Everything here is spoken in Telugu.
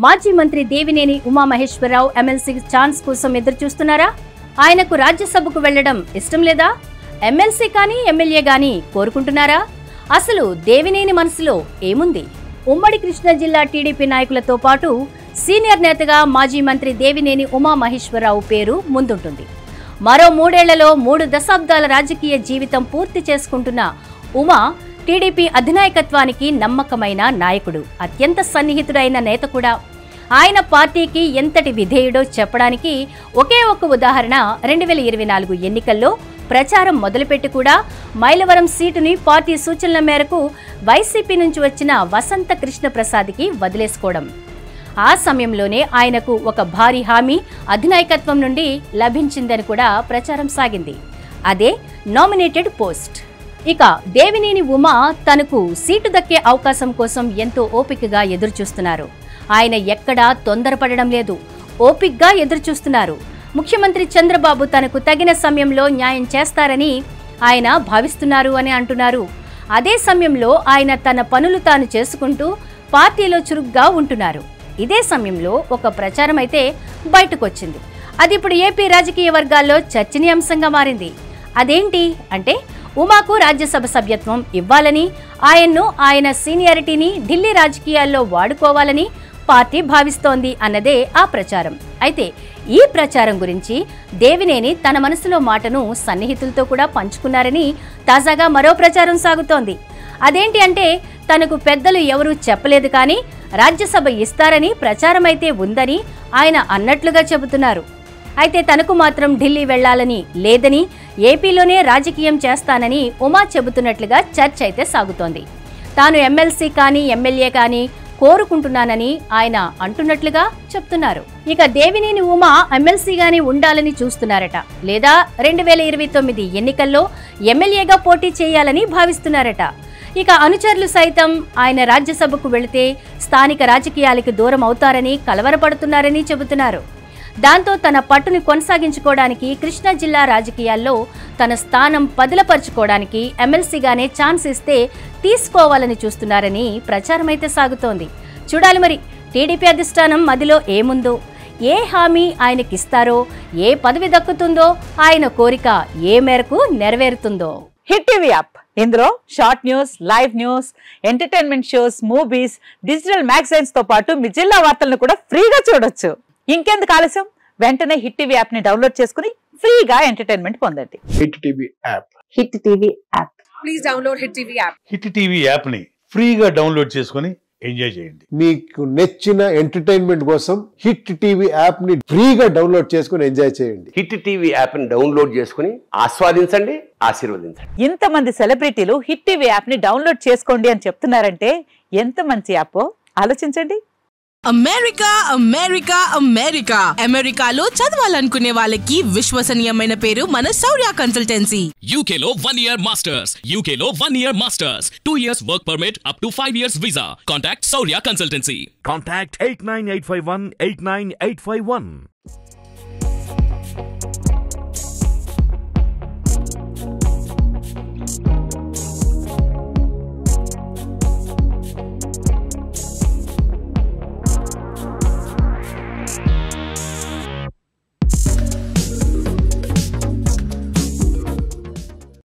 మాజీ మంత్రి దేవినేని ఉమామహేశ్వరరావు ఎమ్మెల్సీ ఛాన్స్ కోసం ఎదురు చూస్తున్నారా? ఆయనకు రాజ్యసభకు వెళ్లడం ఇష్టం లేదా? ఎమ్మెల్సీ కానీ ఎమ్మెల్యే గానీ కోరుకుంటున్నారా? అసలు దేవినేని మనసులో ఏముంది? ఉమ్మడి కృష్ణా జిల్లా టీడీపీ నాయకులతో పాటు సీనియర్ నేతగా మాజీ మంత్రి దేవినేని ఉమామహేశ్వరరావు పేరు ముందుంటుంది. మరో 3 ఏళ్లలో 3 దశాబ్దాల రాజకీయ జీవితం పూర్తి చేసుకుంటున్న ఉమా టీడీపీ అధినాయకత్వానికి నమ్మకమైన నాయకుడు, అత్యంత సన్నిహితుడైన నేత కూడా. ఆయన పార్టీకి ఎంతటి విధేయుడో చెప్పడానికి ఒకే ఒక్క ఉదాహరణ 2024 ఎన్నికల్లో ప్రచారం మొదలుపెట్టి కూడా మైలవరం సీటుని పార్టీ సూచనల మేరకు వైసీపీ నుంచి వచ్చిన వసంత కృష్ణప్రసాద్కి వదిలేసుకోవడం. ఆ సమయంలోనే ఆయనకు ఒక భారీ హామీ అధినాయకత్వం నుండి లభించిందని కూడా ప్రచారం సాగింది. అదే నామినేటెడ్ పోస్ట్. ఇక దేవినేని ఉమా తనకు సీటు దక్కే అవకాశం కోసం ఎంతో ఓపికగా ఎదురుచూస్తున్నారు. ఆయన ఎక్కడా తొందరపడడం లేదు, ఓపికగా ఎదురుచూస్తున్నారు. ముఖ్యమంత్రి చంద్రబాబు తనకు తగిన సమయంలో న్యాయం చేస్తారని ఆయన భావిస్తున్నారు అని అంటున్నారు. అదే సమయంలో ఆయన తన పనులు తాను చేసుకుంటూ పార్టీలో చురుగ్గా ఉంటున్నారు. ఇదే సమయంలో ఒక ప్రచారం అయితే బయటకొచ్చింది. అది ఇప్పుడు ఏపీ రాజకీయ వర్గాల్లో చర్చనీయాంశంగా మారింది. అదేంటి అంటే, ఉమాకు రాజ్యసభ సభ్యత్వం ఇవ్వాలని, ఆయన్ను ఆయన సీనియారిటీని ఢిల్లీ రాజకీయాల్లో వాడుకోవాలని పార్టీ భావిస్తోంది అన్నదే ఆ ప్రచారం. అయితే ఈ ప్రచారం గురించి దేవినేని తన మనసులో మాటను సన్నిహితులతో కూడా పంచుకున్నారని తాజాగా మరో ప్రచారం సాగుతోంది. అదేంటి అంటే, తనకు పెద్దలు ఎవరూ చెప్పలేదు కానీ రాజ్యసభ ఇస్తారని ప్రచారమైతే ఉందని ఆయన అన్నట్లుగా చెబుతున్నారు. అయితే తనకు మాత్రం ఢిల్లీ వెళ్లాలని లేదని, ఏపీలోనే రాజకీయం చేస్తానని ఉమా చెబుతున్నట్లుగా చర్చ అయితే సాగుతోంది. తాను ఎమ్మెల్సీ కానీ ఎమ్మెల్యే కానీ కోరుకుంటున్నానని ఆయన అంటున్నట్లుగా చెప్తున్నారు. ఇక దేవినేని ఉమా ఎమ్మెల్సీగానే ఉండాలని చూస్తున్నారట, లేదా 2029 ఎన్నికల్లో ఎమ్మెల్యేగా పోటీ చేయాలని భావిస్తున్నారట. ఇక అనుచరులు సైతం ఆయన రాజ్యసభకు వెళితే స్థానిక రాజకీయాలకు దూరం అవుతారని కలవరపడుతున్నారని చెబుతున్నారు. దాంతో తన పట్టుని కొనసాగించుకోవడానికి, కృష్ణా జిల్లా రాజకీయాల్లో తన స్థానం పదిలపరుచుకోవడానికి ఎమ్మెల్సీగానే ఛాన్స్ ఇస్తే తీసుకోవాలని చూస్తున్నారని ప్రచారం అయితే సాగుతోంది. చూడాలి మరి టీడీపీ అధిష్టానం మదిలో ఏముందో, ఏ హామీ ఆయనకిస్తారో, ఏ పదవి దక్కుతుందో, ఆయన కోరిక ఏ మేరకు నెరవేరుతుందో. హిట్ టీవీ యాప్, ఇందులో short news, live news, entertainment shows, movies, digital magazines తో పాటు మీ జిల్లా వార్తలను కూడా ఫ్రీగా చూడొచ్చు. ఇంకెందుకు ఆలస్యం, వెంటనే హిట్ టీవీ యాప్ ని డౌన్లోడ్ చేసుకుని ఫ్రీగా ఎంటర్టైన్మెంట్ పొందండి. Hit TV app. Hit TV app. Please download hit TV app. Hit TV app ని ఫ్రీగా డౌన్లోడ్ చేసుకుని ఎంజాయ్ చేయండి. మీకు నచ్చిన ఎంటర్టైన్మెంట్ కోసం హిట్ టీవీ యాప్ ని ఫ్రీగా డౌన్లోడ్ చేసుకుని ఎంజాయ్ చేయండి. హిట్ టీవీ యాప్ ని డౌన్లోడ్ చేసుకుని ఆస్వాదించండి, ఆశీర్వదించండి. ఇంతమంది సెలబ్రిటీలు హిట్ టీవీ యాప్ ని డౌన్లోడ్ చేసుకోండి అని చెప్తున్నారంటే ఎంత మంచి యాప్ ఆలోచించండి. అమెరికా అమెరికా అమెరికా అమెరికాలో చదవాలనుకునే వాళ్ళకి విశ్వసనీయమైన పేరు మన శౌర్య కన్సల్టెన్సీ. UK లో 1 year masters, UK లో 1 year masters, 2 years work permit up to 5 years visa. Contact Shaurya Consultancy. Contact 89851 89851.